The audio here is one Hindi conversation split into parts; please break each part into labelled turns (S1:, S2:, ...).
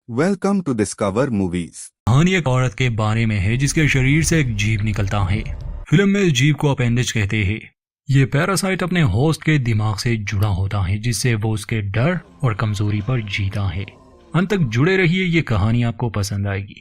S1: Welcome to discover movies.
S2: कहानी एक औरत के बारे में है जिसके शरीर से एक जीव निकलता है। फिल्म में इस जीव को अपेंडिज कहते हैं। ये पैरासाइट अपने होस्ट के दिमाग से जुड़ा होता है जिससे वो उसके डर और कमजोरी पर जीता है। अंत तक जुड़े रहिए, ये कहानी आपको पसंद आएगी।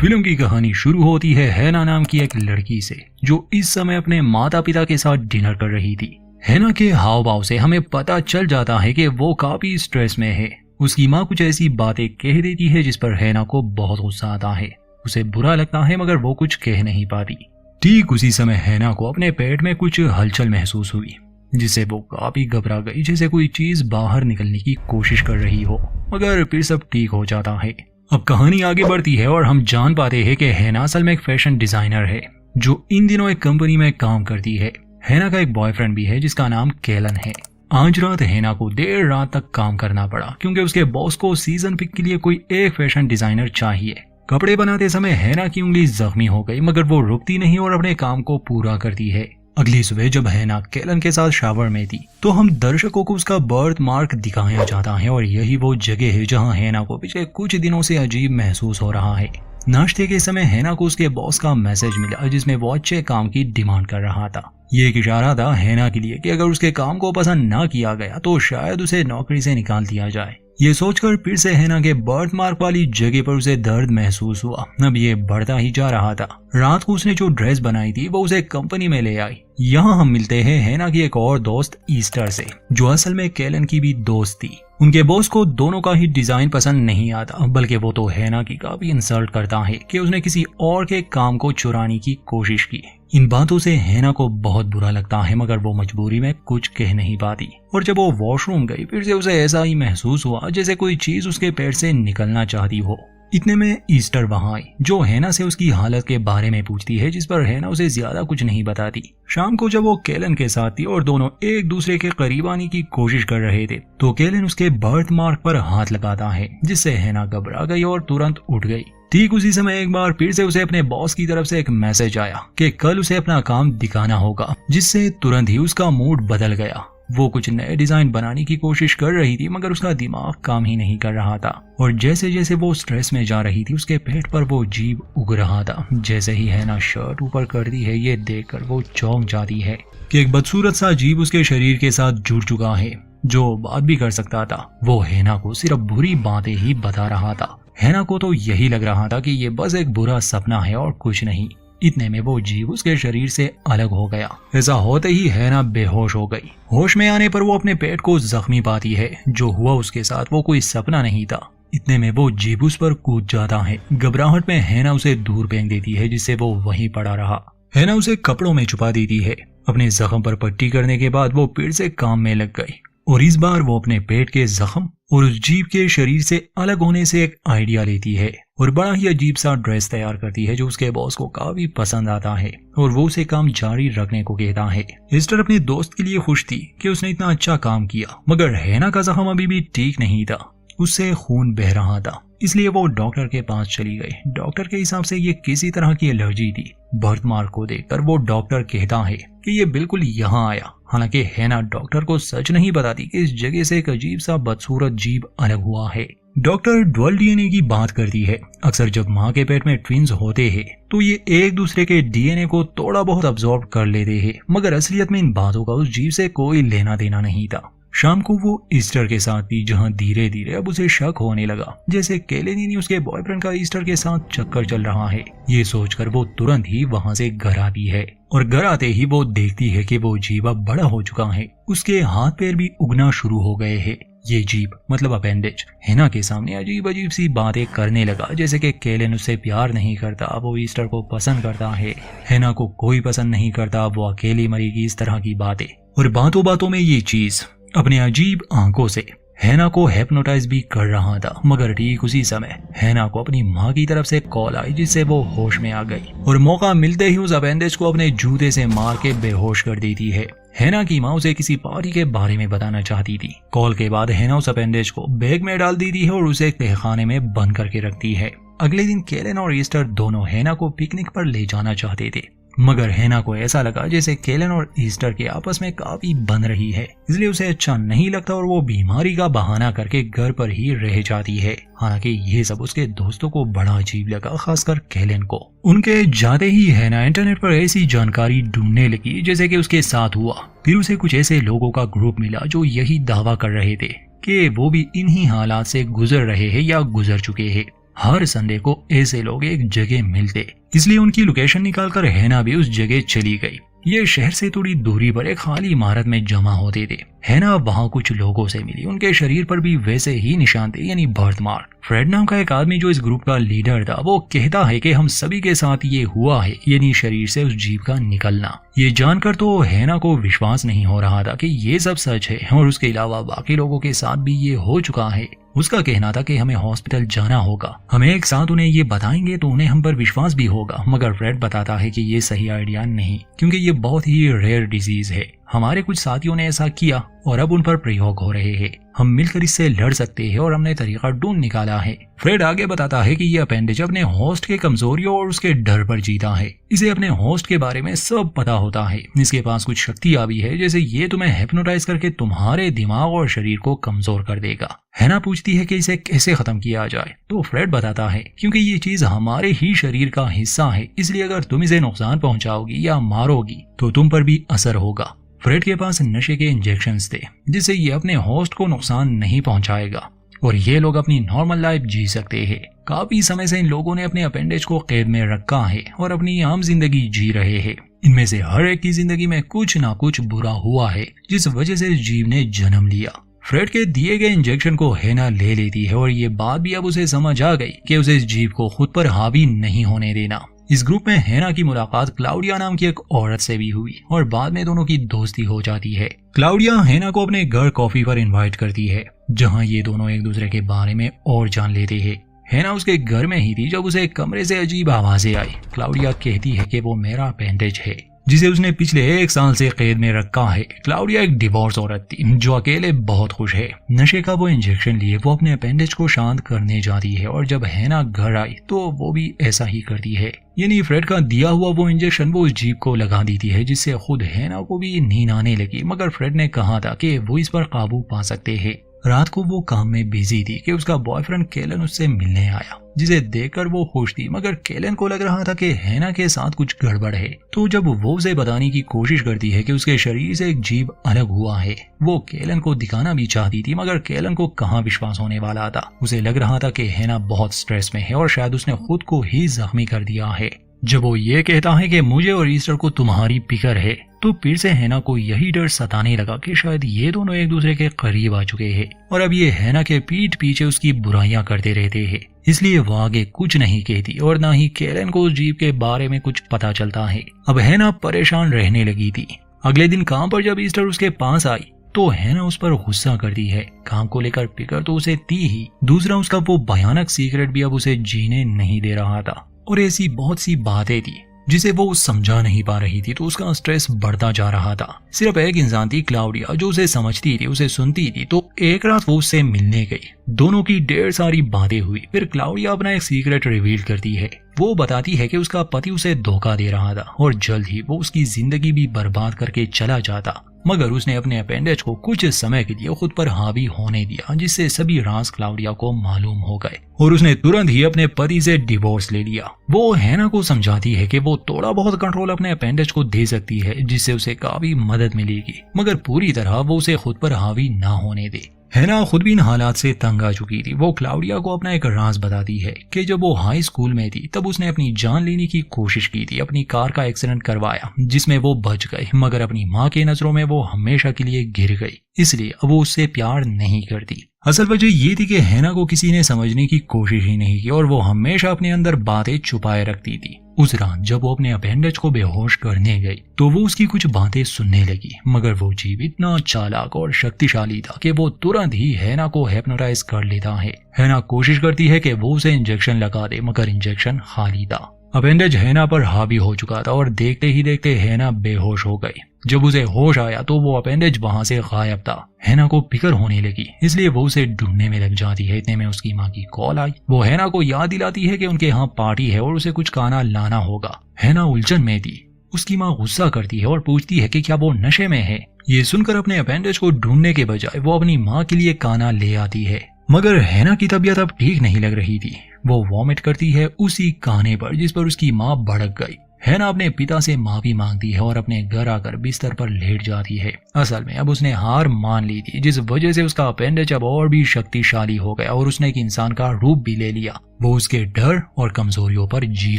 S2: फिल्म की कहानी शुरू होती है हैना नाम की एक लड़की से जो इस समय अपने माता पिता के साथ डिनर कर रही थी। हैना के हाव भाव से हमें पता चल जाता है कि वो काफी स्ट्रेस में है। उसकी माँ कुछ ऐसी बातें कह देती है जिस पर हैना को बहुत गुस्सा आता है। उसे बुरा लगता है मगर वो कुछ कह नहीं पाती। ठीक उसी समय हैना को अपने पेट में कुछ हलचल महसूस हुई जिससे वो काफी घबरा गई, जैसे कोई चीज बाहर निकलने की कोशिश कर रही हो, मगर फिर सब ठीक हो जाता है। अब कहानी आगे बढ़ती है और हम जान पाते हैं कि हैना असल में एक फैशन डिजाइनर है जो इन दिनों एक कंपनी में काम करती है। हैना का एक बॉयफ्रेंड भी है जिसका नाम केलन है। आज रात हैना को देर रात तक काम करना पड़ा क्योंकि उसके बॉस को सीजन पिक के लिए कोई एक फैशन डिजाइनर चाहिए। कपड़े बनाते समय हैना की उंगली जख्मी हो गई मगर वो रुकती नहीं और अपने काम को पूरा करती है। अगली सुबह जब हैना केलन के साथ शावर में थी तो हम दर्शकों को उसका बर्थ मार्क दिखाया जाता है और यही वो जगह है जहां हैना को पिछले कुछ दिनों से अजीब महसूस हो रहा है। नाश्ते के समय हैना को उसके बॉस का मैसेज मिला जिसमें वो अच्छे काम की डिमांड कर रहा था। ये एक इशारा था हैना के लिए कि अगर उसके काम को पसंद ना किया गया तो शायद उसे नौकरी से निकाल दिया जाए। ये सोचकर फिर से हैना के बर्थ मार्क वाली जगह पर उसे दर्द महसूस हुआ। अब ये बढ़ता ही जा रहा था। रात को उसने जो ड्रेस बनाई थी वो उसे कंपनी में ले आई। यहाँ हम मिलते हैं हैना की एक और दोस्त ईस्टर से जो असल में केलन की भी दोस्त थी। उनके बॉस को दोनों का ही डिजाइन पसंद नहीं आता, बल्कि वो तो हैना की काफी इंसल्ट करता है कि उसने किसी और के काम को चुराने की कोशिश की। इन बातों से हैना को बहुत बुरा लगता है मगर वो मजबूरी में कुछ कह नहीं पाती। और जब वो वॉशरूम गई फिर से उसे ऐसा ही महसूस हुआ जैसे कोई चीज उसके पेट से निकलना चाहती हो। इतने में ईस्टर वहां आई जो हैना से उसकी हालत के बारे में पूछती है, जिस पर हैना उसे ज्यादा कुछ नहीं बताती। शाम को जब वो केलन के साथ थी और दोनों एक दूसरे के करीब आने की कोशिश कर रहे थे तो केलन उसके बर्थ मार्क पर हाथ लगाता है जिससे हैना घबरा गई और तुरंत उठ गई। ठीक उसी समय एक बार फिर से उसे अपने बॉस की तरफ से एक मैसेज आया कि कल उसे अपना काम दिखाना होगा, जिससे तुरंत ही उसका मूड बदल गया। वो कुछ नए डिजाइन बनाने की कोशिश कर रही थी मगर उसका दिमाग काम ही नहीं कर रहा था और जैसे जैसे वो स्ट्रेस में जा रही थी उसके पेट पर वो जीभ उग रहा था। जैसे ही हैना शर्ट ऊपर करती है ये देखकर वो चौंक जाती है कि एक बदसूरत सा जीभ उसके शरीर के साथ जुड़ चुका है जो बात भी कर सकता था। वो हैना को सिर्फ बुरी बातें ही बता रहा था। हैना को तो यही लग रहा था कि ये बस एक बुरा सपना है और कुछ नहीं। इतने में वो जीव उसके शरीर से अलग हो गया। ऐसा होते ही हैना बेहोश हो गई। होश में आने पर वो अपने पेट को जख्मी पाती है। जो हुआ उसके साथ वो कोई सपना नहीं था। इतने में वो जीव उस पर कूद जाता है। घबराहट में हैना उसे दूर फेंक देती है जिससे वो वहीं पड़ा रहा। हैना उसे कपड़ों में छुपा देती है। अपने जख्म पर पट्टी करने के बाद वो फिर से काम में लग गई और इस बार वो अपने पेट के जख्म और उस जीव के शरीर से अलग होने से एक आइडिया लेती है और बड़ा ही अजीब सा ड्रेस तैयार करती है जो उसके बॉस को काफी पसंद आता है और वो उसे काम जारी रखने को कहता है। ईस्टर अपने दोस्त के लिए खुश थी कि उसने इतना अच्छा काम किया मगर हैना का जख्म अभी भी ठीक नहीं था। उससे खून बह रहा था, इसलिए वो डॉक्टर के पास चली गई। डॉक्टर के हिसाब से ये किसी तरह की एलर्जी थी। बर्थ मार्क को देखकर वो डॉक्टर कहता है कि ये बिल्कुल यहाँ आया। हालांकि हैना डॉक्टर को सच नहीं बताती कि इस जगह से एक अजीब सा बदसूरत जीव अलग हुआ है। डॉक्टर डुअल डीएनए की बात करती है। अक्सर जब माँ के पेट में ट्विंस होते हैं तो ये एक दूसरे के डीएनए को थोड़ा बहुत अब्सॉर्ब कर लेते हैं, मगर असलियत में इन बातों का उस जीव से कोई लेना देना नहीं था। शाम को वो ईस्टर के साथ थी जहां धीरे धीरे अब उसे शक होने लगा जैसे केलेनी उसके बॉयफ्रेंड का ईस्टर के साथ चक्कर चल रहा है। ये सोचकर वो तुरंत ही वहां से घर आती है और घर आते ही वो देखती है कि वो जीव अब बड़ा हो चुका है। उसके हाथ पैर भी उगना शुरू हो गए हैं। ये जीव मतलब अपेंडिज हैना के सामने अजीब अजीब सी बातें करने लगा जैसे कि केलन उससे प्यार नहीं करता, वो ईस्टर को पसंद करता है, हैना को कोई पसंद नहीं करता, वो अकेली मरेगी, इस तरह की बातें। और बातों बातों में ये चीज अपने अजीब आंखों से हैना को हिप्नोटाइज भी कर रहा था। मगर ठीक उसी समय हैना को अपनी माँ की तरफ से कॉल आई जिससे वो होश में आ गई और मौका मिलते ही उस अपेंडिज को अपने जूते से मार के बेहोश कर देती है। हैना की माँ उसे किसी पार्टी के बारे में बताना चाहती थी। कॉल के बाद हैना उस अपेंडिज को बैग में डाल देती है और उसे तहखाने में बंद करके रखती है। अगले दिन केलन और ईस्टर दोनों हैना को पिकनिक पर ले जाना चाहते थे मगर हैना को ऐसा लगा जैसे केलन और ईस्टर के आपस में काफी बन रही है, इसलिए उसे अच्छा नहीं लगता और वो बीमारी का बहाना करके घर पर ही रह जाती है। हालांकि ये सब उसके दोस्तों को बड़ा अजीब लगा, खासकर केलन को। उनके जाते ही हैना इंटरनेट पर ऐसी जानकारी ढूंढने लगी जैसे कि उसके साथ हुआ। फिर उसे कुछ ऐसे लोगों का ग्रुप मिला जो यही दावा कर रहे थे कि वो भी इन्हीं हालात से गुजर रहे हैं या गुजर चुके हैं। हर संडे को ऐसे लोग एक जगह मिलते, इसलिए उनकी लोकेशन निकालकर हैना भी उस जगह चली गई। ये शहर से थोड़ी दूरी पर एक खाली इमारत में जमा होते थे। हैना वहाँ कुछ लोगों से मिली, उनके शरीर पर भी वैसे ही निशान थे, यानी बर्थ मार्क। फ्रेड नाम का एक आदमी जो इस ग्रुप का लीडर था, वो कहता है कि हम सभी के साथ ये हुआ है, यानी शरीर से उस जीव का निकलना। ये जानकर तो हैना को विश्वास नहीं हो रहा था कि ये सब सच है और उसके अलावा बाकी लोगों के साथ भी ये हो चुका है। उसका कहना था कि हमें हॉस्पिटल जाना होगा, हम एक साथ उन्हें ये बताएंगे तो उन्हें हम पर विश्वास भी होगा। मगर फ्रेड बताता है कि ये सही आइडिया नहीं, क्योंकि ये बहुत ही रेयर डिजीज है। हमारे कुछ साथियों ने ऐसा किया और अब उन पर प्रयोग हो रहे हैं। हम मिलकर इससे लड़ सकते हैं और हमने तरीका ढूंढ निकाला है। फ्रेड आगे बताता है कि ये अपेंडेज अपने होस्ट के कमजोरियों और उसके डर पर जीता है। इसे अपने होस्ट के बारे में सब पता होता है। इसके पास कुछ शक्तियां भी है, जैसे ये तुम्हें हिप्नोटाइज करके तुम्हारे दिमाग और शरीर को कमजोर कर देगा। हैना पूछती है कि इसे कैसे खत्म किया जाए, तो फ्रेड बताता है क्योंकि ये चीज हमारे ही शरीर का हिस्सा है, इसलिए अगर तुम इसे नुकसान पहुंचाओगी या मारोगी तो तुम पर भी असर होगा। फ्रेड के पास नशे के इंजेक्शंस थे, जिससे ये अपने होस्ट को नुकसान नहीं पहुंचाएगा और ये लोग अपनी नॉर्मल लाइफ जी सकते हैं। काफी समय से इन लोगों ने अपने अपेंडेज को कैद में रखा है और अपनी आम जिंदगी जी रहे हैं। इनमें से हर एक की जिंदगी में कुछ ना कुछ बुरा हुआ है, जिस वजह से जीव ने जन्म लिया। फ्रेड के दिए गए इंजेक्शन को हैना ले लेती है और ये बात भी अब उसे समझ आ गई कि उसे इस जीव को खुद पर हावी नहीं होने देना। इस ग्रुप में हैना की मुलाकात क्लाउडिया नाम की एक औरत से भी हुई और बाद में दोनों की दोस्ती हो जाती है। क्लाउडिया हैना को अपने घर कॉफी पर इनवाइट करती है, जहां ये दोनों एक दूसरे के बारे में और जान लेते हैं। हैना उसके घर में ही थी जब उसे कमरे से अजीब आवाजें आई। क्लाउडिया कहती है कि वो मेरा अपेंडेज है, जिसे उसने पिछले 1 साल से कैद में रखा है। क्लाउडिया एक डिवोर्स औरत थी जो अकेले बहुत खुश है। नशे का वो इंजेक्शन लिए वो अपने अपेंडेज को शांत करने जाती है और जब हैना घर आई तो वो भी ऐसा ही करती है, यानी फ्रेड का दिया हुआ वो इंजेक्शन वो उस जीव को लगा देती है, जिससे खुद हैना को भी नींद आने लगी। मगर फ्रेड ने कहा था कि वो इस पर काबू पा सकते हैं। रात को वो काम में बिजी थी कि उसका बॉयफ्रेंड केलन उससे मिलने आया, जिसे देखकर वो खुश थी। मगर केलन को लग रहा था कि हैना के साथ कुछ गड़बड़ है। तो जब वो उसे बताने की कोशिश करती है कि उसके शरीर से एक जीव अलग हुआ है, वो केलन को दिखाना भी चाहती थी, मगर केलन को कहाँ विश्वास होने वाला था। उसे लग रहा था कि हैना बहुत स्ट्रेस में है और शायद उसने खुद को ही जख्मी कर दिया है। जब वो ये कहता है कि मुझे और ईस्टर को तुम्हारी फिक्र है, तो फिर से हैना को यही डर सताने लगा कि शायद ये दोनों एक दूसरे के करीब आ चुके हैं और अब ये हैना के पीठ पीछे उसकी बुराइयां करते रहते हैं। इसलिए वो आगे कुछ नहीं कहती और ना ही केलन को उस जीव के बारे में कुछ पता चलता है। अब हैना परेशान रहने लगी थी। अगले दिन काम पर जब ईस्टर उसके पास आई तो हैना उस पर गुस्सा करती है। काम को लेकर फिक्र तो उसे थी ही, दूसरा उसका वो भयानक सीक्रेट भी अब उसे जीने नहीं दे रहा था और ऐसी बहुत सी बातें थी जिसे वो समझा नहीं पा रही थी, तो उसका स्ट्रेस बढ़ता जा रहा था। सिर्फ एक इंसान थी क्लाउडिया जो उसे समझती थी, उसे सुनती थी। तो एक रात वो उससे मिलने गई, दोनों की ढेर सारी बातें हुई। फिर क्लाउडिया अपना एक सीक्रेट रिवील करती है। वो बताती है कि उसका पति उसे धोखा दे रहा था और जल्द ही वो उसकी जिंदगी भी बर्बाद करके चला जाता, मगर उसने अपने अपेंडेज को कुछ समय के लिए खुद पर हावी होने दिया, जिससे सभी राज क्लाउडिया को मालूम हो गए और उसने तुरंत ही अपने पति से डिवोर्स ले लिया। वो हैना को समझाती है कि वो थोड़ा बहुत कंट्रोल अपने अपेंडेज को दे सकती है, जिससे उसे काफी मदद मिलेगी, मगर पूरी तरह वो उसे खुद पर हावी ना होने दे। हैना खुद भी इन हालात से तंग आ चुकी थी। वो क्लाउडिया को अपना एक राज बताती है कि जब वो हाई स्कूल में थी तब उसने अपनी जान लेने की कोशिश की थी, अपनी कार का एक्सीडेंट करवाया जिसमें वो बच गई, मगर अपनी माँ के नजरों में वो हमेशा के लिए गिर गई, इसलिए अब वो उससे प्यार नहीं करती। असल वजह ये थी कि हैना को किसी ने समझने की कोशिश ही नहीं की और वो हमेशा अपने अंदर बातें छुपाए रखती थी। उस रात जब वो अपने अपेंडेज को बेहोश करने गई तो वो उसकी कुछ बातें सुनने लगी, मगर वो जीव इतना चालाक और शक्तिशाली था कि वो तुरंत ही हैना को हिप्नोटाइज कर लेता है। हैना कोशिश करती है कि वो उसे इंजेक्शन लगा दे, मगर इंजेक्शन खाली था। अपेंडेज हैना पर हावी हो चुका था और देखते ही देखते हैना बेहोश हो गई। जब उसे होश आया तो वो अपेंडेज वहां से गायब था। हैना को फिक्र होने लगी, इसलिए वो उसे ढूंढने में लग जाती है। इतने में उसकी माँ की कॉल आई। वो हैना को याद दिलाती है कि उनके यहाँ पार्टी है और उसे कुछ खाना लाना होगा। हैना उलझन में थी उसकी माँ गुस्सा करती है और पूछती है कि क्या वो नशे में है। ये सुनकर अपने अपेंडेज को ढूंढने के बजाय वो अपनी माँ के लिए काना ले आती है, मगर हैना की तबीयत अब ठीक नहीं लग रही थी। वो वॉमिट करती है उसी काने पर जिस पर उसकी माँ भड़क गई। हैना अपने पिता से माफी मांगती है और अपने घर आकर बिस्तर पर लेट जाती है। असल में अब उसने हार मान ली थी, जिस वजह से उसका अपेंडेज अब और भी शक्तिशाली हो गया और उसने एक इंसान का रूप भी ले लिया। वो उसके डर और कमजोरियों पर जी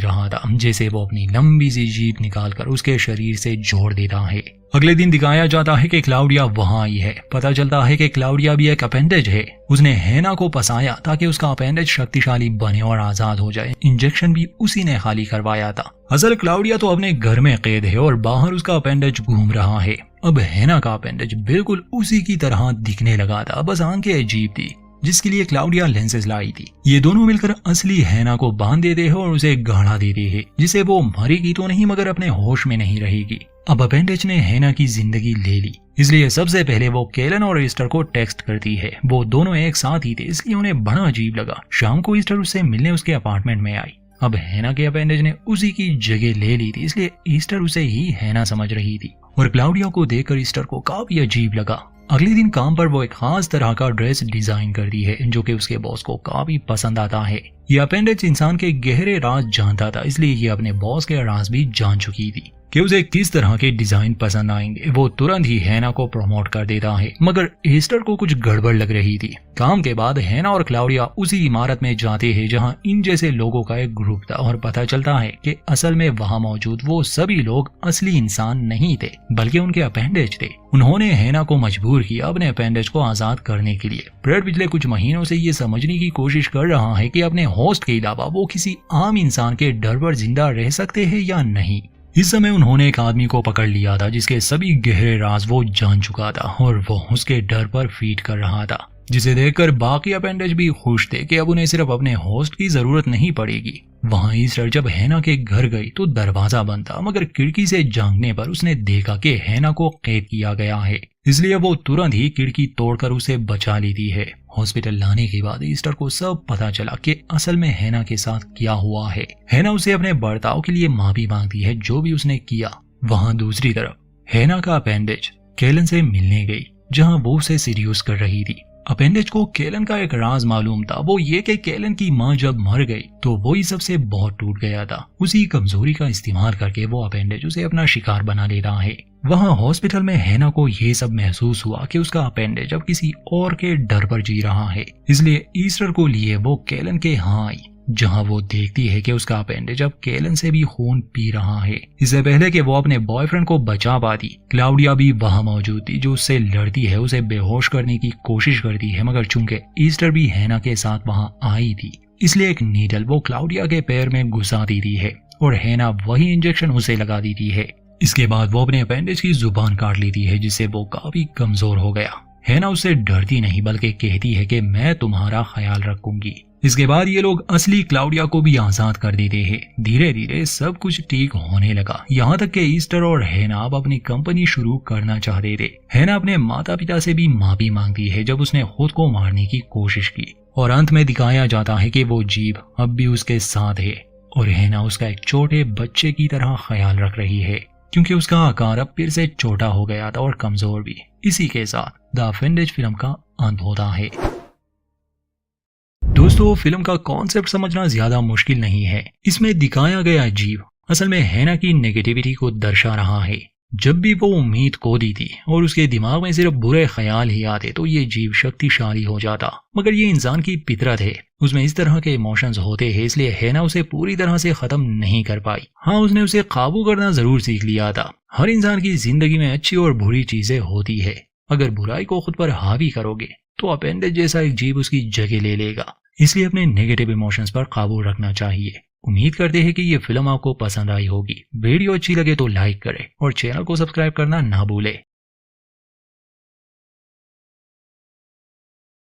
S2: रहा था, जैसे वो अपनी लंबी सी जीभ निकालकर उसके शरीर से जोड़ देता है। अगले दिन दिखाया जाता है कि क्लाउडिया वहां आई है। पता चलता है कि क्लाउडिया भी एक अपेंडेज है। उसने हैना को फंसाया ताकि उसका अपेंडेज शक्तिशाली बने और आजाद हो जाए। इंजेक्शन भी उसी ने खाली करवाया था। असल क्लाउडिया तो अपने घर में कैद है और बाहर उसका अपेंडेज घूम रहा है। अब हैना का अपेंडेज बिल्कुल उसी की तरह दिखने लगा था, बस आंखें अजीब थी, जिसके लिए क्लाउडिया लेंसेज लाई थी। ये दोनों मिलकर असली हैना को बांध देते हैं और उसे गाढ़ा देते हैं, जिसे वो मरेगी तो नहीं मगर अपने होश में नहीं रहेगी। अब अपेंडेज ने हैना की जिंदगी ले ली, इसलिए सबसे पहले वो केलन और ईस्टर को टेक्स्ट करती है। वो दोनों एक साथ ही थे, इसलिए उन्हें बड़ा अजीब लगा। शाम को ईस्टर उससे मिलने उसके अपार्टमेंट में आई। अब हैना के अपेंडेज ने उसी की जगह ले ली थी, इसलिए ईस्टर उसे ही हैना समझ रही थी और क्लाउडिया को देखकर ईस्टर को काफी अजीब लगा। अगले दिन काम पर वो एक खास तरह का ड्रेस डिजाइन करती है, जो कि उसके बॉस को काफी पसंद आता है। ये अपेंडेज इंसान के गहरे राज जानता था, इसलिए ये अपने बॉस के राज भी जान चुकी थी कि उसे किस तरह के डिजाइन पसंद आएंगे। वो तुरंत ही हैना को प्रमोट कर देता है, मगर ईस्टर को कुछ गड़बड़ लग रही थी। काम के बाद हैना और क्लाउडिया उसी इमारत में जाते हैं जहां इन जैसे लोगों का एक ग्रुप था और पता चलता है कि असल में वहां मौजूद वो सभी लोग असली इंसान नहीं थे, बल्कि उनके अपेंडेज थे। उन्होंने हैना को मजबूर किया अपने अपेंडेज को आजाद करने के लिए। ब्रेड पिछले कुछ महीनों से ये समझने की कोशिश कर रहा है कि अपने होस्ट के अलावा वो किसी आम इंसान के डर पर जिंदा रह सकते हैं या नहीं। इस समय उन्होंने एक आदमी को पकड़ लिया था जिसके सभी गहरे राज वो जान चुका था और वो उसके डर पर फीड कर रहा था, जिसे देखकर बाकी अपेंडेज भी खुश थे कि अब उन्हें सिर्फ अपने होस्ट की जरूरत नहीं पड़ेगी। वहां ईस्टर जब हैना के घर गई तो दरवाजा बंद था, मगर खिड़की से झांकने पर उसने देखा कि हैना को कैद किया गया है, इसलिए वो तुरंत ही खिड़की तोड़कर उसे बचा लेती है। हॉस्पिटल लाने के बाद ईस्टर को सब पता चला कि असल में हैना के साथ क्या हुआ है। हैना उसे अपने बर्ताव के लिए माफी मांगती है जो भी उसने किया। वहां दूसरी तरफ हैना का अपेंडेज केलन से मिलने गई, जहां वो उसे सीरियस कर रही थी। अपेंडेज को केलन का एक राज मालूम था, वो ये कि केलन की माँ जब मर गई तो वो ही सबसे बहुत टूट गया था। उसी कमजोरी का इस्तेमाल करके वो अपेंडेज उसे अपना शिकार बना ले रहा है। वहां हॉस्पिटल में हैना को ये सब महसूस हुआ कि उसका अपेंडेज अब किसी और के डर पर जी रहा है, इसलिए ईस्टर को लिए वो केलन के यहाँ आई, जहां वो देखती है कि उसका अपेंडेज अब केलन से भी खून पी रहा है। इससे पहले कि वो अपने बॉयफ्रेंड को बचा पाती, क्लाउडिया भी वहां मौजूद थी, जो उससे लड़ती है, उसे बेहोश करने की कोशिश करती है, मगर चूंकि ईस्टर भी हैना के साथ वहां आई थी, इसलिए एक नीडल वो क्लाउडिया के पैर में घुसा देती है और हैना वही इंजेक्शन उसे लगा देती है। इसके बाद वो अपने अपेंडेज की जुबान काट लेती है, जिससे वो काफी कमजोर हो गया। हैना उससे डरती नहीं बल्कि कहती है कि मैं तुम्हारा ख्याल रखूंगी। इसके बाद ये लोग असली क्लाउडिया को भी आजाद कर देते हैं। धीरे धीरे सब कुछ ठीक होने लगा, यहाँ तक कि ईस्टर और हैना अब अपनी कंपनी शुरू करना चाहते थे। हैना अपने माता पिता से भी माफी मांगती है जब उसने खुद को मारने की कोशिश की, और अंत में दिखाया जाता है कि वो जीभ अब भी उसके साथ है और हैना उसका एक छोटे बच्चे की तरह ख्याल रख रही है, क्योंकि उसका आकार अब फिर से छोटा हो गया था और कमजोर भी। इसी के साथ द अपेंडेज फिल्म का अंत होता है। दोस्तों, फिल्म का कॉन्सेप्ट समझना ज्यादा मुश्किल नहीं है। इसमें दिखाया गया जीव असल में हैना की नेगेटिविटी को दर्शा रहा है। जब भी वो उम्मीद खो दी थी और उसके दिमाग में सिर्फ बुरे ख्याल ही आते तो ये जीव शक्तिशाली हो जाता, मगर ये इंसान की फितरत है, उसमें इस तरह के इमोशंस होते हैं, इसलिए हैना उसे पूरी तरह से खत्म नहीं कर पाई। हाँ, उसने उसे काबू करना जरूर सीख लिया था। हर इंसान की जिंदगी में अच्छी और बुरी चीजें होती है, अगर बुराई को खुद पर हावी करोगे तो अपेंडेज जैसा एक जीव उसकी जगह ले लेगा, इसलिए अपने नेगेटिव इमोशंस पर काबू रखना चाहिए। उम्मीद करते हैं कि ये फिल्म आपको पसंद आई होगी। वीडियो अच्छी लगे तो लाइक करें और चैनल को सब्सक्राइब करना ना भूलें।